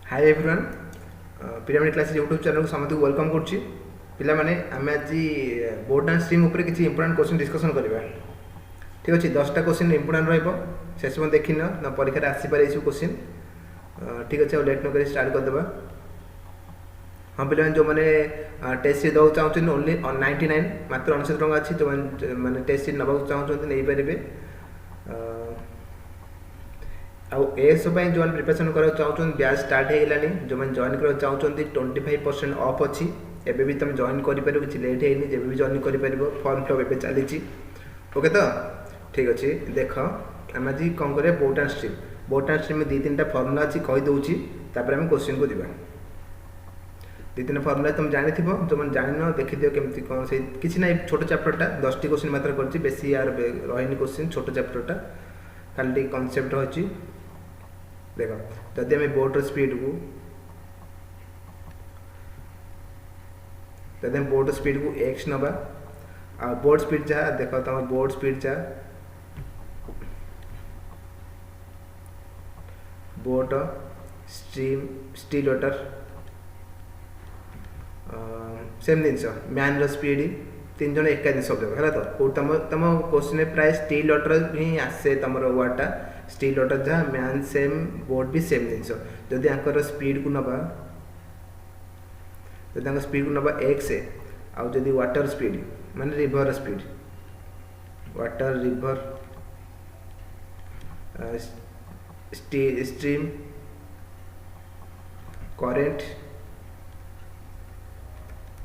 Hi everyone pyramid class YouTube channel को समस्त welcome करुच्ची पिला माने आम आज बोर्ड एंड स्ट्रीम उपर किसी इंपोर्टेंट क्वेश्चन डिस्कशन करवा ठीक अच्छे 10टा क्वेश्चन इंपोर्टेंट रेस देखी न परीक्षा आसपे सब क्वेश्चन ठीक अच्छे लेट नक स्टार्ट करदे। हाँ पे जो मैंने टेस्ट सीट देवाक चाहते ओनली 99 मात्र 99 टଙ୍କା अच्छी जो मैंने टेस्ट सीट नाक चाहते नहीं पारे आउस जो मैंने प्रिपेरेसन करा चाहते बैच स्टार्ट हो गलानी जो मैंने जॉइन करा चाहते 25% ऑफ अच्छी एबे भी तुम जॉइन कर किसी लेट है जब भी जॉइन कर फॉर्म फिलअप एवं चली ओके तो ठीक अच्छे देख आम आज कौन कर बोट एंड स्ट्रीम दी तीन फर्मुला अच्छी कहीदे आम क्वेश्चन को जावा दी तीन फर्मुला तुम जानी जो मैंने जान देखी दियो केमती कौन से किसी ना छोट चैप्टरटा 10टी क्वेश्चन मात्र कर बेसी यार रही क्वेश्चन छोट चैप्टरटा खाली कनसेप्ट रही देख जदि आम बोट स्पीड को जदि बोट स्पीड को एक्स नवा आ बोट स्पीड जहाँ देख तुम बोट स्पीड जहाँ boat stream still water same जिनस मैन स्पीड तीन जन एका जिन सब है तो तुम तुम क्वेश्चन प्राय स्टील वाटर ही आसे तुम वार्डटा स्टील वाटर जहाँ मैन सेम बोट भी सेम जिनस जदि आंकर स्पीड को नवा जदि स्पीड को नवा एक्स आउ जदि वाटर स्पीड माने river speed water river stream current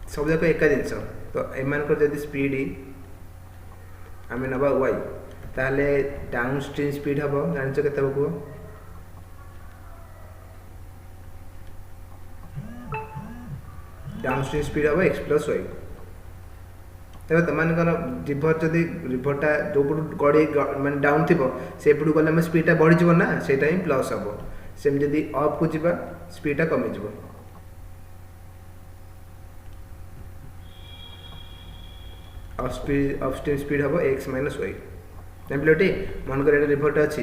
सब जाक एका जिनस तो एम जदि स्पीड आम नवा वाई ताहले डाउन स्ट्रीम स्पीड हम जान के डाउन स्ट्रीम स्पीड हम एक्स प्लस वाई तेज तुम रिभर जदि रिभरटा जो पट गड़ी मैं डाउन थी से पटू गले स्पीडटा बढ़ी ना सेटा ही प्लस हम सेम जदि अप को जा स्पीडटा कमिज अपस्ट्रीम स्पीड हम एक्स माइनस वाई पिलाटी मनकर ये रिभरटा अच्छी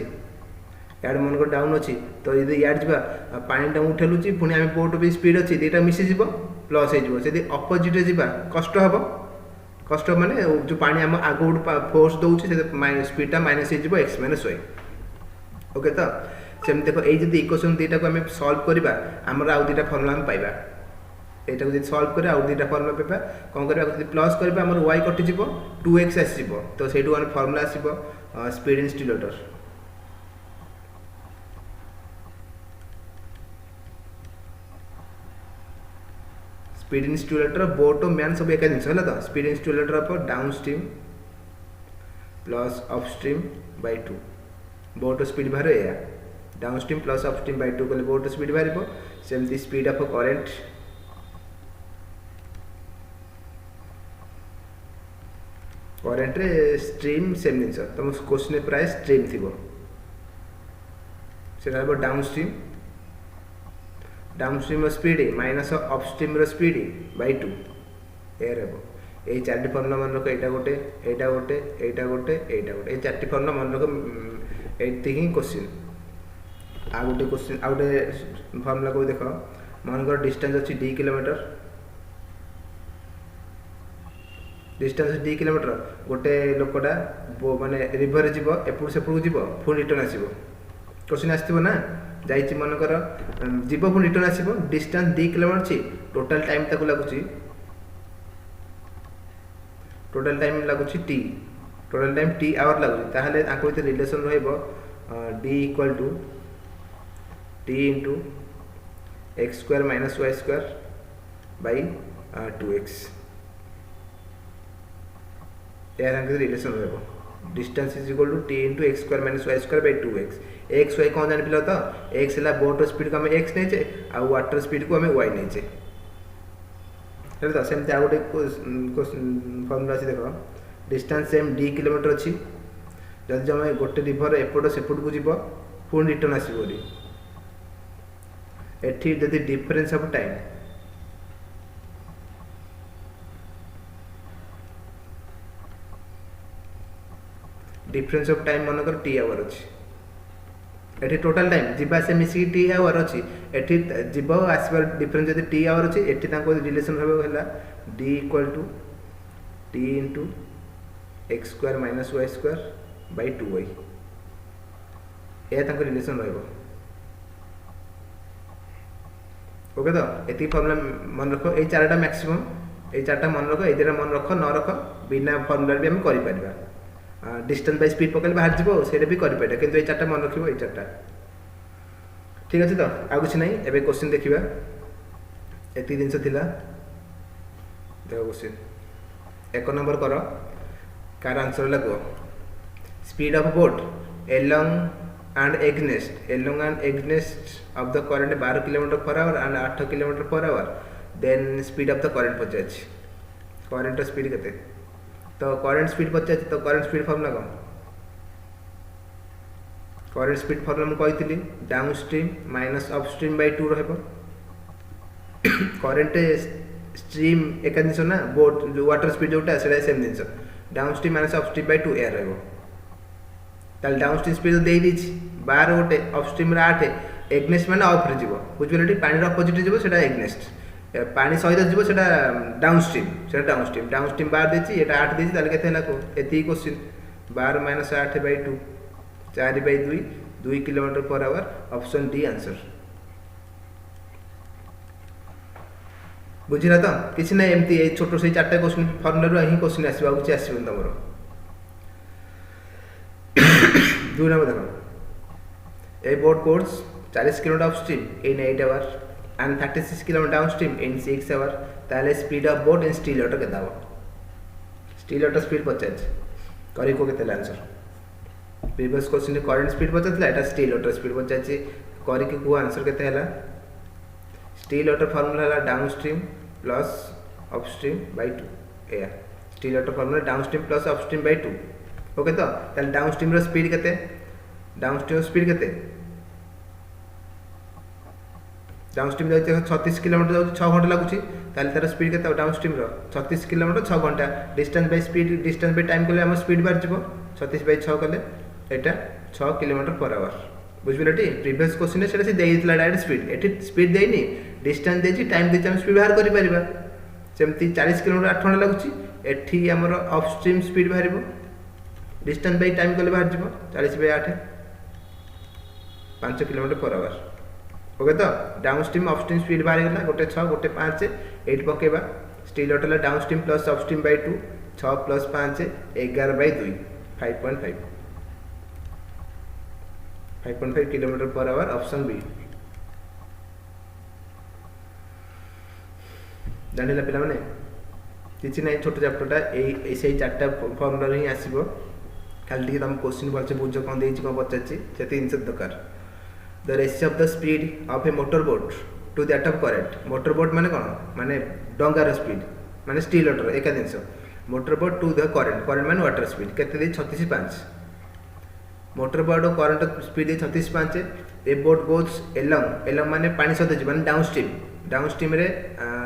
यार मनकर डाउन अच्छी तो यदि यार जा पाटा उठेलुची पुणी आम बोट भी स्पीड अच्छी दुटा मिसीज प्लस हो अपोजिट जा कष्ट हम कष्ट माने जो पानी आम आग फोर्स दौर स्पीडटा माइनस हो एक्स माइनस वाई ओके तो सेम देख ये इक्वेशन दुटा को आम सल्व करवा आमर आउ दुटा फर्मुला आम पाइबा यहाँ को सल्व कर आउ दुटा फर्मुला पाइबा कौन कर प्लस करवा आम वाई कटिज 2x आसो तो से फर्मुला आसो speed in still water speed in still water boat man सब एक जिन है तो स्पीड इन स्टील वाटर पर downstream plus upstream by 2 boat speed बाहर या downstream plus upstream by 2 कले बोट स्पीड बाहर सेमती स्पीड ऑफ करेंट करेंट रे स्ट्रीम सेम जिन तुम क्वेश्चन प्राय स्ट्रीम थी से downstream speed minus upstream speed by 2 एयर हे यही 4टी फर्मुला मन रख यहाँ गोटे यहाँ गोटे यहाँ गोटे यहाँ गोटे ये 4टी फर्मुला मन रख ये क्वेश्चन आ गोटे क्वेश्चन आ गोटे फर्मुला को देख मनकर डिस्टेंस अच्छी d kilometre distance d kilometre गोटे लोकटा माने रिवर जीव एपट सेपट जीव पुणी रिटर्न आसो क्वेश्चन आसो ना जाइए मनकर जीव पुणी रिटर्न आसो डिस्टेंस d किलोमीटर अच्छी टोटाल टाइम ताको लगुच टोटाल टाइम लगुच t total time t hour लगुच ताहले आंको भीतर रिलेशन रहइबो d equal to t into x square minus y square by 2x यार रिलेशन रहा distance is equal to t into x square minus y square by 2x x y कौन जान पिला तो एक्स है बोट स्पीड को आम x नहीं आ वाटर स्पीड को आम वाई नहीं तो सेमती आ गोटे फर्मुला अच्छी देख डिस्टेंस सेम d किलोमीटर अच्छी जब आम गोटे रिभर एपट सेपट को जीव पुणी रिटर्न आसो एठी जदि difference of time difference of time मनकर टी आवर अच्छी एठी टोटल टाइम जिबा से मिसी टी आवर अछि एठी जिबो आसबार डिफरेंस जदी टी आवर अछि एठी ताको रिलेशन रहबो हला d equal to t into x square minus y square by 2y ए ताको रिलेशन रहबो ओके तो एती फॉर्मूला मन रखो ए चारटा मैक्सिमम ए चारटा मन रखो ए जेरा मन रखो न रखो बिना फॉर्मूला भी हम करि परिबा डिस्टेंस बाय स्पीड पकल बाहर जीवो सेटा भी करि पाइटा किंतु ए चारटा मन रखिबो ए चारटा ठीक अछि तो आ कुछ नहीं एबे क्वेश्चन देखिबा एती दिन से थिला देखो क्वेश्चन एक नंबर करो कार आंसर लगो speed of boat along and against of the current 12 km/h and 8 km/h then speed of the current पचाच current speed केते तो current speed पचाच तो current speed फॉर्मूला कौन current speed फॉर्मूला हम कहितली downstream minus upstream by 2 रहबो current stream एक दिनस ना boat जो water speed जोटा सेटा सेम दिनस डाउनस्ट्रीम माइनस अपस्ट्रीम बाय 2 एयर रहबो ताल डाउनस्ट्रीम स्पीड दे दी 12 गोटे अपस्ट्रीम रे 8 एग्नेस्ट माने ऑफ रे जीवो बुझबेलटी पानी रो अपोजिट जीवो सेटा एग्नेस्ट पानी सहित जीवो सेटा डाउनस्ट्रीम 12 देछि एटा 8 देछि ताले केते हला को एती question 12 minus 8 by 2 4 by 2 km/h option D answer बुझिला तो किछि नै एमती ए छोटो से चारटा क्वेश्चन फॉर्मूला रो ही क्वेश्चन आसीबा कुछ आसीबन तमरो दो नंबर देखो ए बोट गोes 40 km upstream in 8 hours and 36 km downstream in 6 hours ताले speed of boat in still water केता हो स्टील वाटर स्पीड पचाच करी को केते आंसर प्रीवियस क्वेश्चन रे करंट स्पीड पचातला एटा स्टील वाटर स्पीड पचाची करी के को आंसर केते हला स्टील वाटर फार्मूला हला डाउनस्ट्रीम प्लस अपस्ट्रीम बाय 2 ए still water formula downstream plus upstream by 2 okay तो ताल डाउनस्ट्रीम रो स्पीड केते डाउनस्ट्रीम स्पीड केते डाउनस्ट्रीम जाय 36 किलोमीटर जाउ 6 घंटा लागुची ताल तार स्पीड केते डाउनस्ट्रीम रो 36 किलोमीटर 6 घंटा distance by speed distance by time कले हम स्पीड बार जिवो 36 बाय 6 कले एटा 6 km/h बुझबिलटी प्रीवियस क्वेश्चन सेटा से देइतला डायरेक्ट स्पीड एठी स्पीड देइनी डिस्टेंस देछि टाइम देछि हम स्पीड बाहर करि परिबा सेमती 40 किलोमीटर 8 घंटा लागुची एठी हमर अपस्ट्रीम स्पीड बाहरिबो डिस्टेंस बाय टाइम कले बाहर जीवो 40 बाय 8 5 km/h ओके तो डाउनस्ट्रीम अपस्ट्रीम स्पीड बाहर गेला गोटे 6 गोटे 5 8 पकेबा still water downstream plus upstream by 2 6 plus 5 11 by 2 5.5 km/h option B जानिला पिला माने किछि नै छोट चैप्टरटा ए से चारटा फॉर्मूला रे ही आसीबो खाली टी तुम क्वेश्चन भलसे बुझ कौन देछि कौन पचाछि सेति इनसे दरकार the ratio of the speed of a motor boat to that of current motor boat माने कोन माने डंगार स्पीड माने स्टील वाटर एका दिनस motor boat to the current माने वाटर स्पीड केते दे 36.5 motor boat current speed 36.5 a boat गोes एलोंग माने पानी सहित माने डाउनस्ट्रीम रे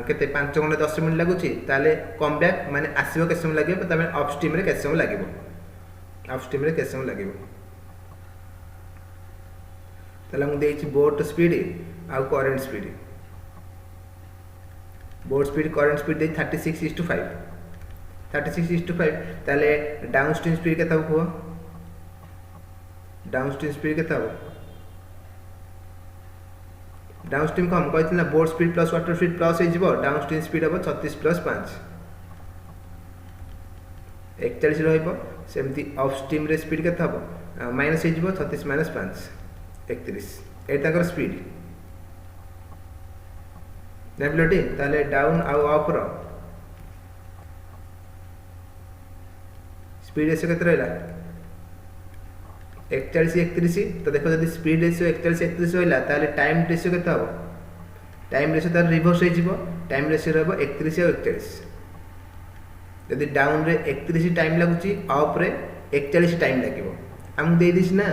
केते 5 घंटा 10 मिनिट लागुची ताले कम बैक माने आसीबो के समय लागिबो तमे अपस्ट्रीम रे के समय लागिबो अपस्ट्रीम रे के समय लागिबो तले हम देछि बोट स्पीड आ current speed boat speed current speed दे 36:5 36:5 ताले डाउनस्ट्रीम स्पीड केता हो डाउनस्ट्रीम स्पीड केता हो डाउनस्ट्रीम को हम कहथि ना boat speed plus water speed plus हे जिवो डाउनस्ट्रीम स्पीड हो 36 + 5 41 रहइबो सेमती अपस्ट्रीम रे स्पीड केता हो माइनस हे जिवो 36 - 5 31 ए ताकर स्पीड नेबिलिटी ताले डाउन आ अप रो स्पीड रेशियो केते रहला 41 31 तो देखो जदी स्पीड रेशियो 41 31 होइला ताले टाइम रेशियो केते हो टाइम रेशियो तार रिवर्स हे जिवो टाइम रेशियो रहबो 31 और 41 जदी डाउन रे 31 टाइम लागुची अप रे 41 टाइम लागिवो हम दे दिस ना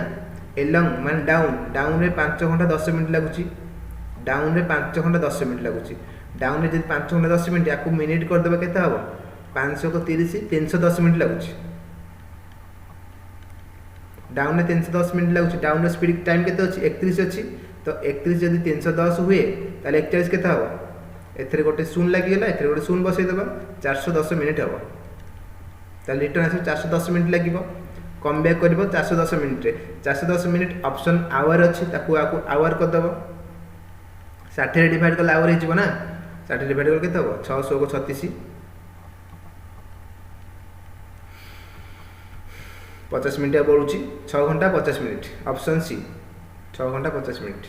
एलोंग मान डाउन रे 5 घंटा 10 मिनिट लागुची डाउन रे 5 घंटा 10 मिनिट लागुची डाउन रे जदी 5 घंटा 10 मिनिट याकू मिनिट कर देबा केता हो 500 को 30 310 मिनिट लागुची डाउन 310 मिनट लगुच डाउन स्पीड टाइम के 31 अच्छी तो 31 जब 310 हुए ताले 41 के हम एथरे गोटे शून लगिगला एथरे गोटे शून बसईदेवा 410 मिनिट हम ताले रिटर्न आस 410 मिनिट लगे कम बैक कर 410 मिनिट 410 मिनिट ऑप्शन आवर अच्छी आवर करदेव 60 डिवाइड कले आवर हो 60 डिवाइड कले के 600 को 36 50 मिनट बढ़ू 6 घंटा 50 मिनिट ऑप्शन सी 6 घंटा 50 मिनिट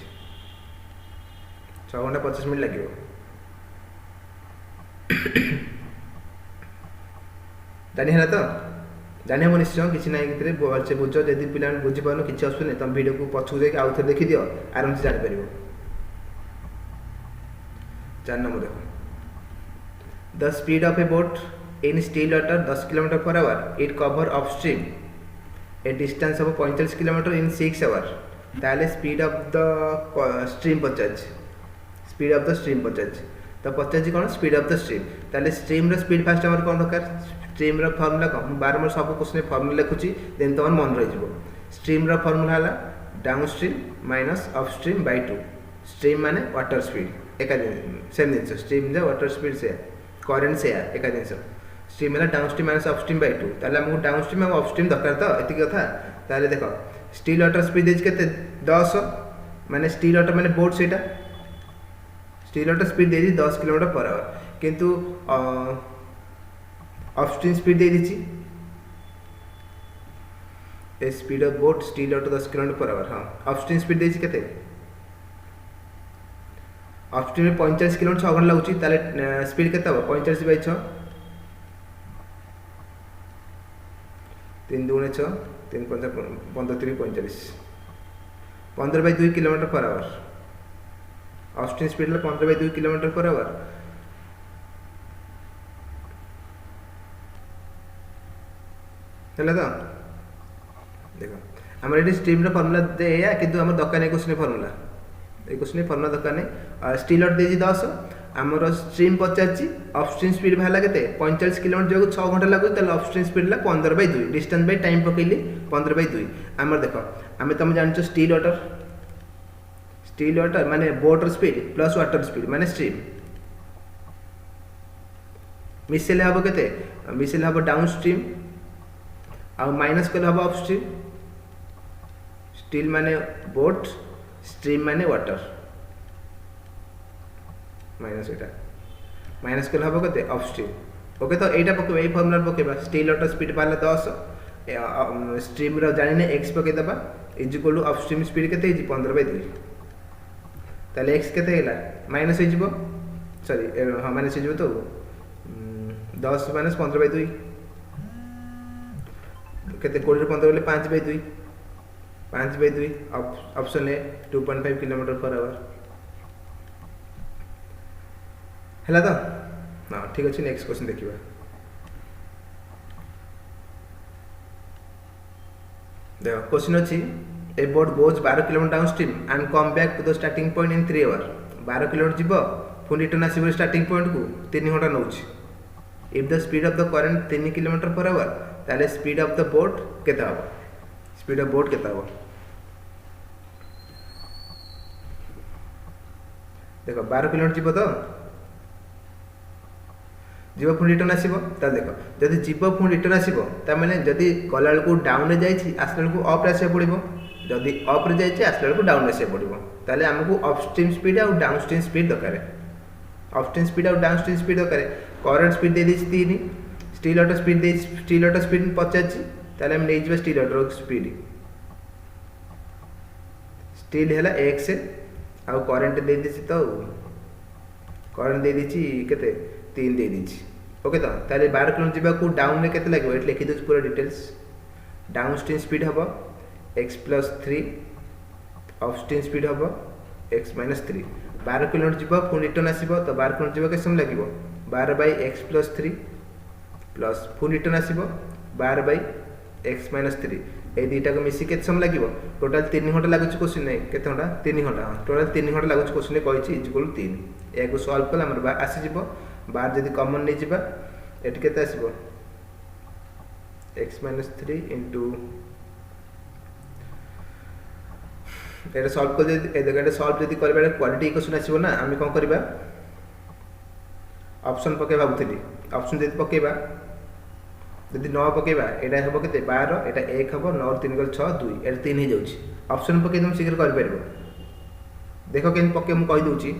6 घंटा 50 मिनिट लगे जानी है तो जानी हम निश्चय किसी ना कि भलसे बुझ जब पिला बुझीपार किसी असुविधा नहीं तुम वीडियो को पछू जाए आउ थे देखी दियो आराम से जापर 4 नंबर देखो the speed of a boat in still water 10 km/h it cover upstream a distance of 45 km in 6 hour ताले स्पीड ऑफ द स्ट्रीम पचार स्पीड ऑफ द स्ट्रीम पचार तो पचार कौन स्पीड ऑफ द स्ट्रीम ताले stream speed fast hour कौन दरकार stream formula कौन बारंबार सब क्वेश्चन फर्मुला लिखुची देन तुम मन रही स्ट्रीम फर्मुला है downstream minus upstream by 2 stream माने वाटर स्पीड एक सेम जिन स्ट्रीम वाटर स्पीड से करेन्ट से एक जिन स्ट्रीम है downstream minus upstream by 2 ताले हमको डाउन स्ट्रीम और अप स्ट्रीम दरकार तो एति कथा ताले देखो स्टील वाटर स्पीड देछि केते 10 माने स्टील वाटर माने बोट सेटा स्टील वाटर स्पीड देछि 10 km/h किंतु अपस्ट्रीम स्पीड दे दीची ए speed of boat still water 10 km/h हां अपस्ट्रीम स्पीड देछि केते अपस्ट्रीम में 45 km 6 घंटा लगुची ताले स्पीड केते हो 45 bye 6 3 2 6 3 5 15 3 45 15 by 2 km/h upstream speed 15 by 2 km/h है तो देखो आम ये स्ट्रीम फर्मुला दे कि आम दरकार क्वेश्चन फर्मुला ये क्वेश्चन फर्मुला दरकार नहीं स्टील दे 10 आमर स्ट्रीम पचार अपस्ट्रीम स्पीड बाहर के 45 km जो 6 घंटा लगुच upstream speed 15 by 2 distance by time पकईली 15 बाय 2 आमर देख आम तुम जान स्टील वाटर माने बोटर स्पीड प्लस वाटर स्पीड माने स्ट्रीम मिसेले हम के मिसेले हम डाउन स्ट्रीम आ माइनस कले हम अपस्ट्रीम स्टील माने बोट स्ट्रीम माने वाटर माइनस एटा माइनस कले हम के अपस्ट्रीम ओके तो एटा पके ए फार्मूला पकेबा स्टील वाटर स्पीड पाले 10 स्ट्रीम रो जानिने x पके दबा is equal to upstream speed केते 15 बाय 2 ताले x केते हैला माइनस हो जिवो सॉरी हां माइनस हो जिवो तो 10 माइनस 15 बाय 2 केते 20 15 बोले 5 bye 2 5 bye 2 option A 2.5 km/h हैला तो हां ठीक अछि नेक्स्ट क्वेश्चन देखिबा देखो क्वेश्चन अछि a boat goes 12 km downstream and come back to the starting point in 3 hour 12 km जीवो पुनी रिटर्न आसीबो स्टार्टिंग पॉइंट को 3 घंटा नउछि if the speed of the current 3 km/h ताले स्पीड ऑफ द बोट केता हो speed of boat केता हो देखो 12 km जीवो तो जीव पुणी रिटर्न आसो देखो जदि जीव पुणी रिटर्न आसो ताने जदि गला को डाउन जाइए आसला को अप आसा पड़ो जदि अप्रे जाइए आसला को डाउन आसा पड़ो ताले आमको अपस्ट्रीम स्पीड और डाउन स्ट्रीम स्पीड दरकार अपस्ट्रीम स्पीड और डाउन स्ट्रीम स्पीड दरकार current speed they 3 steel water speed they still water speed 50 ताले हम नहीं स्टील वाटर स्पीड स्टील है x आ करंट दे दी तो करंट दे दी केते 3 दे दी ओके तो ताले 12 km जीवा को डाउन में केते लागो एट लिखि दउछ पूरा डिटेल्स डाउन स्ट्रीम स्पीड हबो x + 3 अप स्ट्रीम स्पीड हबो x - 3 12 km जीवा पुनी रिटर्न आसीबो तो 12 km जीवा के सम लागिबो 12/x + 3 प्लस पुनी रिटर्न आसीबो 12/x - 3 ए दुटा को मिसी केते सम लागिबो टोटल 3 घंटा लागुछ क्वेश्चन नै केते घंटा 3 घंटा टोटल 3 घंटा लागुछ क्वेश्चन नै कहिछि इक्वल 3 ए को सॉल्व कला हमर आसी जिवो 12 जदि कॉमन नै जिबा एट केते आसीबो x - 3 * এটা সলভ করে এটা সলভ যদি করবা এটা কোয়ালিটি ইকুয়েশন আসিব না আমি কোন করিবা অপশন পকে ভাবুଥିଲି অপশন যদি পকেবা যদি ন পকেবা এটা হব কেতে 12 এটা 1 হব 9 3 গল 6 2 এটা 3 হে যাଉଛି অপশন পকে তুমি শীঘ্র କରିପାରିବ देखो केन पके मु कहि दोची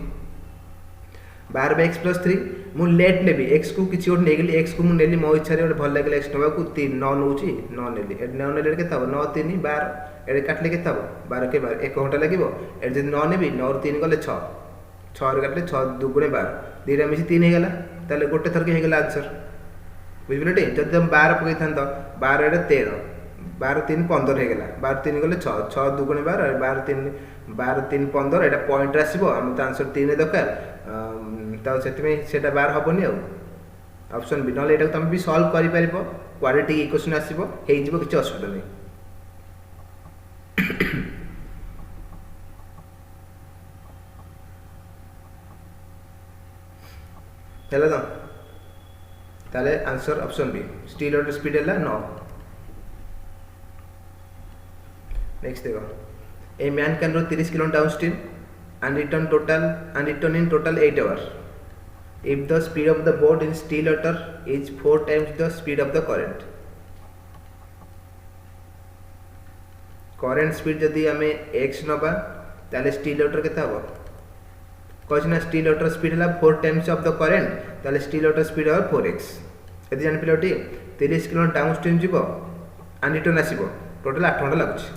12 x + 3 मु लेट नेबी x को किछि और नेगली x को मु नेली मो इच्छा रे भल लागले x नबा को 3 9 नउची 9 नेली ए 9 नेले के तब 9 3 12 ए काटले के तब 12 के 12 1 घंटा लागिवो ए जे 9 नेबी 9 और 3 गले 6 6 रे काटले 6 2 गुणे 12 दीटा मिसी 3 हे गेला ताले गोटे थर के हे गेला आंसर बुझिबले जदि हम 12 पकई थान तो 12 रे 13 12 3 15 हे गेला 12 3 गले 6 6 2 गुणे 12 12 3 12 3 15 एटा पॉइंट आसीबो हम तो आंसर 3 दरकार तो सेति में सेटा 12 हबनी आ ऑप्शन बी नले एटा तुम भी सॉल्व करि परिबो क्वाड्रेटिक इक्वेशन आसीबो हे जिवो किछ असुविधा नै हेला तो ताले आंसर ऑप्शन बी स्टील और स्पीड है 9 नेक्स्ट देखो a man can row 30 km downstream and return in total 8 hours if the speed of the boat in still water is 4 times the speed of the current speed जदि हमें x नबा ताले steel water केता हो कहछि ना steel water speed हला 4 times of the current ताले steel water speed और 4x यदि जान पिलोटी 30 km डाउनस्ट्रीम जीवो and return आसीबो टोटल 8 घंटा लागुछि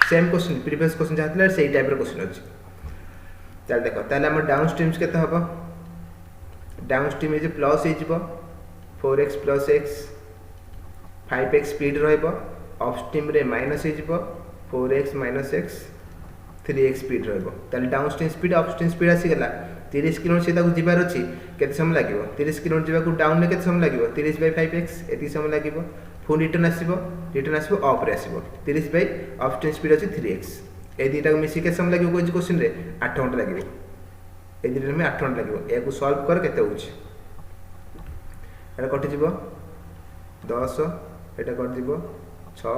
सेम क्वेश्चन प्रीवियस क्वेश्चन जातले सेही टाइप रो क्वेश्चन अछि चल देखो ताले हम डाउनस्ट्रीम्स केते हबो डाउनस्ट्रीम इज प्लस हे जिवो 4x + x 5x स्पीड रहइबो अपस्ट्रीम रे माइनस हे जिवो 4x - x 3x स्पीड रहइबो ताले डाउनस्ट्रीम स्पीड अपस्ट्रीम स्पीड आसी गेला 30 km से ताकू जिबार अछि केते समय लागिवो 30 km जिबा को डाउन में केते समय लागिवो 30/5x एति समय लागिवो फुल रिटर्न आसीबो अप रे आसीबो 30 बाय अपस्ट्रीम स्पीड अछि 3x ए दिटा को मिसी के समय लागिवो कोइ क्वेश्चन रे 8 घंटा लागिवो ए दिटा में 8 घंटा लागिवो ए को सॉल्व कर केते होछि एटा कटि जिवो 10 एटा कटि जिवो 6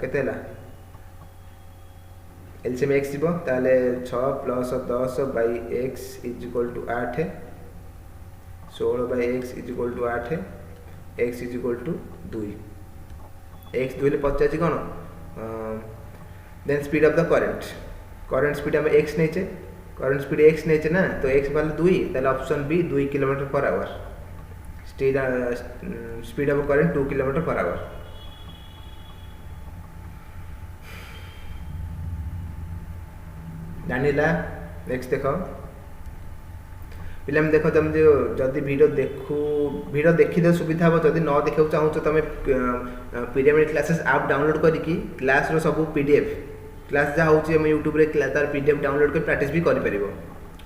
केते हला एलसीएम x जिवो ताले 6 + 10 / x = 8 16 / x = 8 x = 2 x 2 ले 50 कोन then speed of the current speed हम x नेचे करंट स्पीड x नेचे ना तो x वाला 2 ताले option B 2 km/h speed of current 2 km/h जानिला नेक्स्ट देखो पिलम देखो तुम जो जदी वीडियो देखि दे सुविधा हो जदी न देखौ चाहू तो तुम पिरामिड क्लासेस ऐप डाउनलोड करिकी क्लास रो सब पीडीएफ क्लास जा होची हम YouTube रे तार पीडीएफ डाउनलोड कर प्रैक्टिस भी करि परिबो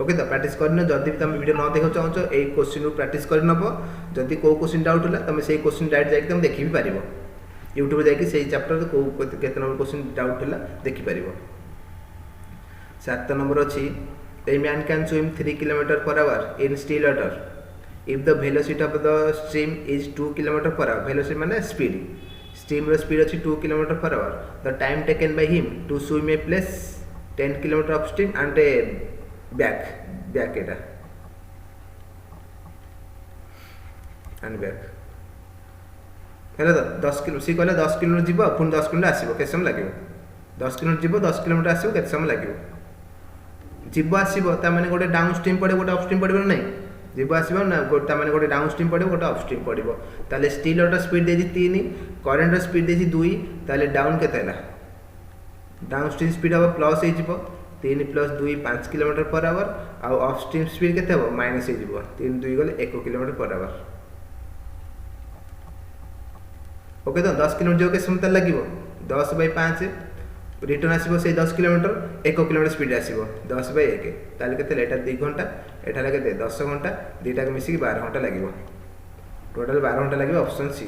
ओके तो प्रैक्टिस करनो जदी तुम वीडियो न देखौ चाहू ए क्वेश्चन रो प्रैक्टिस कर नबो जदी को क्वेश्चन डाउट होला तुम सेही क्वेश्चन डायरेक्ट जाके तुम देखि भी परिबो YouTube जाके सेही चैप्टर को केते नंबर क्वेश्चन डाउट होला देखि परिबो 7 नंबर अछि a man can swim 3 km/h in still water if the velocity of the stream is 2 km/h velocity माने स्पीड stream रो स्पीड अछि 2 km/h the time taken by him to swim a place 10 km upstream and a back eta and back हेला 10 kilo सी कहले 10 kilo जीवो पुन 10 kilo आसीबो केते समय लागिवो 10 kilo जीवो 10 किलोमीटर आसीबो केते समय लागिवो जीव आसीबो ता माने गोटे डाउनस्ट्रीम पड़े गोटे अपस्ट्रीम पड़िबो नै जीव आसीबो ना गोटे माने गोटे डाउनस्ट्रीम पड़िबो गोटे अपस्ट्रीम पड़िबो ताले स्टील वाटर स्पीड देजी 3 करंट रो स्पीड देजी 2 ताले डाउन केते हला डाउनस्ट्रीम स्पीड अब प्लस हे जिवो 3 + 2 5 km/h आ अपस्ट्रीम स्पीड केते हो माइनस हे जिवो 3 2 गले 1 km/h ओके तो 10 किलोमीटर जो के समय लागिवो 10/5 रिटर्न आसीबो से 10 किलोमीटर 1 किलोमीटर स्पीड आसीबो 10/1 ताले केते एटा 2 घंटा एटा लगे 10 घंटा दुटा के मिसी 12 घंटा लागिवो टोटल 12 घंटा लागिवो ऑप्शन सी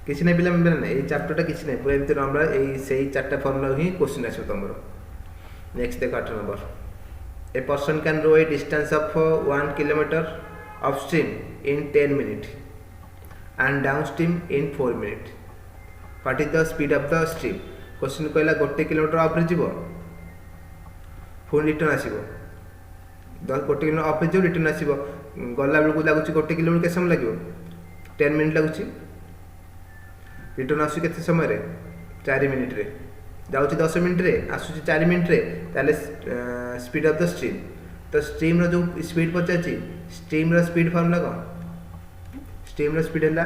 किछि नै बिला में नै ए चैप्टर टा किछि नै पूरा एमते हमरा ए सेही चारटा फॉर्मूला ही क्वेश्चन आछो तमरो नेक्स्ट देख 8 number a person can row a distance of 1 kilometre upstream in 10 minutes and downstream in 4 minutes what is the speed of the stream question कहला 1 किलोमीटर अप रे जीवो पुणी रिटर्न आसीबो 1 किलोमीटर अप रे जो return आसीबो गला बेलू लगुच 1 किलोमीटर के समय लगे 10 मिनट लगुच रिटर्न आसु केते समय रे 4 मिनिट रे जाउची 10 मिनिट रे आसुची 4 मिनिट रे ताले स्पीड ऑफ द स्ट्रीम तो स्ट्रीम रो जो स्पीड पचाची स्ट्रीम रो स्पीड फार्मूला कोन स्ट्रीम रो स्पीड हैला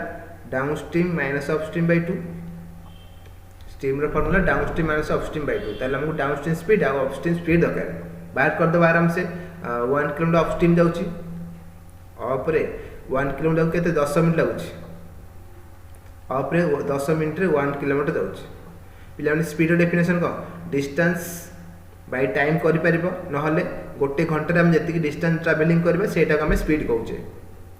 downstream minus upstream by 2 stream रो formula downstream minus upstream by 2 ताले हमको डाउन स्ट्रीम स्पीड और अपस्ट्रीम स्पीड दरकार बाहर कर दो आराम से 1 किलोमीटर अपस्ट्रीम जाउची अप रे 1 किलोमीटर केते 10 मिनिट लागुची अप रे 10 मिनिट रे 1 किलोमीटर जाउची पिलाने स्पीड डेफिनेशन को डिस्टेंस बाय टाइम करि परिबो नहले गोटे घंटा हम जति डिस्टेंस ट्रैवलिंग करबे सेटा को हम स्पीड कहउचे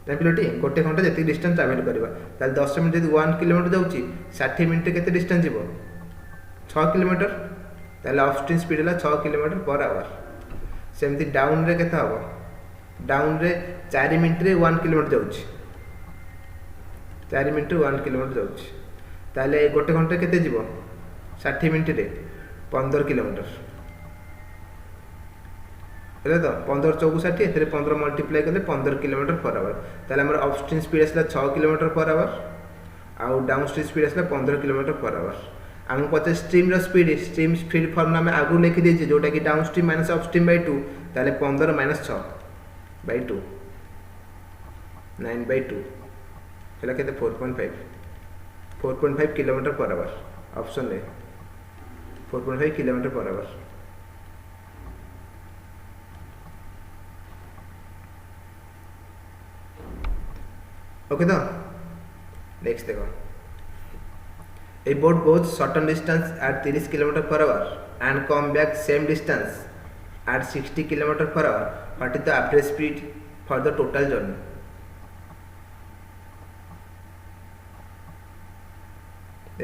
त पिलोटी गोटे घंटा जति डिस्टेंस ट्रैवल करबा ताल 10 मिनिट यदि 1 किलोमीटर जाउची 60 मिनिट केते डिस्टेंस जीवो 6 किलोमीटर ताल अपस्ट्रीम स्पीड हला 6 किलोमीटर पर आवर सेमती डाउन रे केता हबो डाउन रे 4 मिनिट रे 1 किलोमीटर जाउची 4 मिनिट रे 1 किलोमीटर जाउची ताले गोटे घंटा केते जीवो 60 मिनिट रे 15 किलोमीटर है तो 15 चौक 60 एथे 15 मल्टीप्लाई करले 15 किलोमीटर पर आवर ताले हमर अपस्ट्रीम स्पीड आसला 6 किलोमीटर पर आवर आउ डाउनस्ट्रीम स्पीड आसला 15 किलोमीटर पर आवर हम पचे स्ट्रीम स्पीड फॉर्मूला में आगु लिखि देछि जोटा कि डाउनस्ट्रीम माइनस अपस्ट्रीम बाय 2 ताले 15 माइनस 6 बाय 2 9 बाय 2 हैला केते 4.5 किलोमीटर पर आवर ऑप्शन ले 4.5 किलोमीटर पर आवर ओके तो नेक्स्ट देखो a boat goes certain distance at 30 km per hour and come back same distance at 60 km per hour what is the average speed for the total journey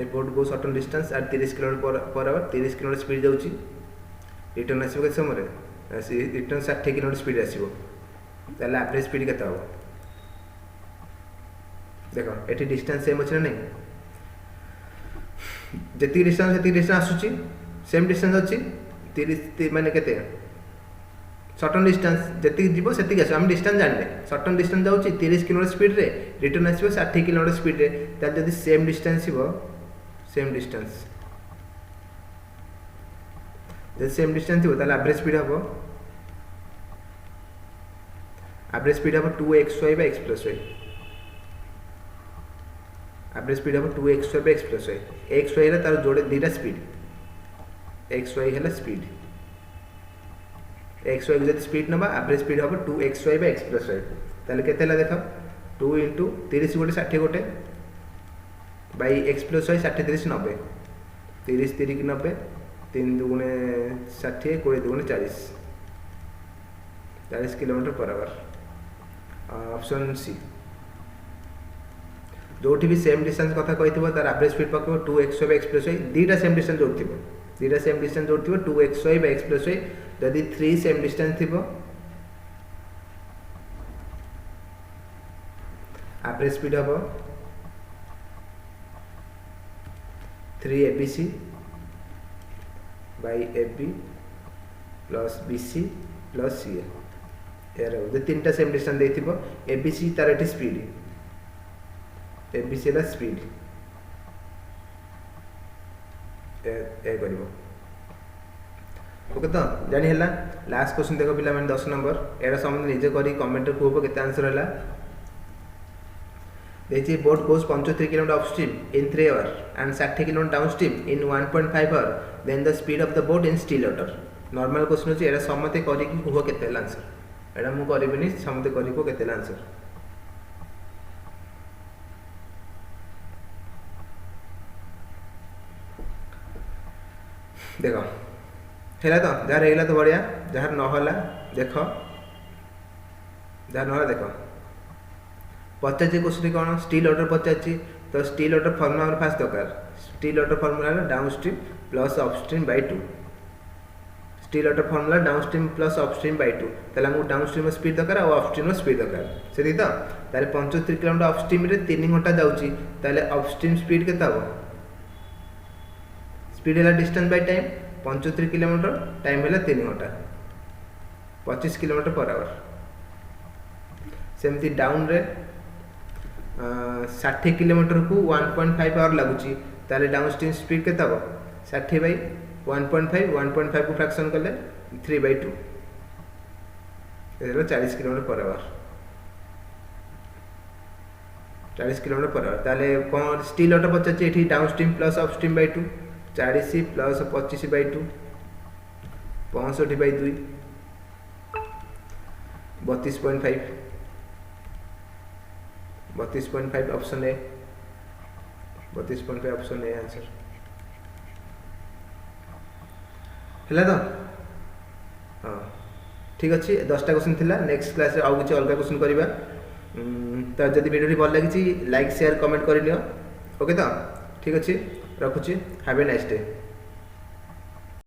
a boat goes certain distance at 30 km per hour 30 km speed जाउची return आसीबो के समय रे return 60 km speed आसीबो ताले average speed केता हो देखो eighty distance same अछि ना नहीं जति डिस्टेंस आसुची सेम डिस्टेंस अछि 30 माने केते सर्टन डिस्टेंस जति जीवो सेति आसो हम डिस्टेंस जानले सर्टन डिस्टेंस जाउची 30 km स्पीड रे रिटर्न आसीबो 60 km स्पीड रे ताले जदि सेम डिस्टेंस हिबो सेम डिस्टेंस जदि सेम डिस्टेंस हिबो ताले एवरेज स्पीड हबो 2xy by x plus y average speed हबो 2xy by x plus y xy रे तार जोड़े दीटा स्पीड xy हैला स्पीड xy जदि स्पीड नबा एवरेज स्पीड हबो 2xy by x plus y ताले केते ला देखो 2 into 30 गोटे 60 गोटे by x plus y 60 30 90 30 30 की 90 3 दुगुणे 60 20 दुगुणे 40 kilometre per hour option C जोठी भी सेम डिस्टेंस कथा कहितबो तार एवरेज स्पीड पकबो 2xy by x plus y दीटा सेम डिस्टेंस जोड़थिबो 2xy by x plus y जदि 3 सेम डिस्टेंस थिबो एवरेज स्पीड हबो 3abc by ab plus bc plus ca एरो जे तीनटा सेम डिस्टेंस देथिबो abc तार एटी स्पीड abc ला स्पीड ए करिवो ओके तो जानि हला लास्ट क्वेश्चन देखो पिला माने 10 नंबर एरा समझ निजे करी कमेंट कहबो केते आंसर हला देखि boat goes 75 km upstream in 3 hour and 60 km downstream in 1.5 hour then the speed of the boat in still water normal question अछि एरा समते करी कि कहबो केते आंसर एडा मु करबिनी समते करी को केते आंसर देखो हेला तो जार हेला तो बढ़िया जार न होला देखो जार न होला देखो पचाची क्वेश्चन कौन स्टील वाटर पचाची तो स्टील वाटर फॉर्मूला हमर फास्ट दरकार still water formula downstream plus upstream by 2 still water formula downstream plus upstream by 2 तला हमको डाउनस्ट्रीम स्पीड दरकार और अपस्ट्रीम स्पीड दरकार सेति तो ताले 75 किलोमीटर अपस्ट्रीम रे 3 घंटा जाउची ताले अपस्ट्रीम स्पीड केता हो स्पीड है distance by time 75 kilometre, time है 3 घंटा 25 किलोमीटर पर आवर। सेमती डाउन रे 60 किलोमीटर को 1.5 आवर लगुच, डाउन स्ट्रीम स्पीड के 60 बाई 1.5 को फ्रैक्शन कले 3/2 40 kilometre per our 40 kilometre per our. ताले कौन स्टिल ऑटो पचार ये down stream plus up stream by 2 40 plus 25/2 65/2 32.5 32.5 option A 32.5 option A answer है तो। हाँ ठीक अच्छे 10टा क्वेश्चन थिला। नेक्स्ट क्लास रे आउ किछि अलग क्वेश्चन करबा। तो जदि वीडियो भल लगी लाइक शेयर कमेंट कर लियो। ओके तो ठीक अच्छे रखुची। Have a nice day.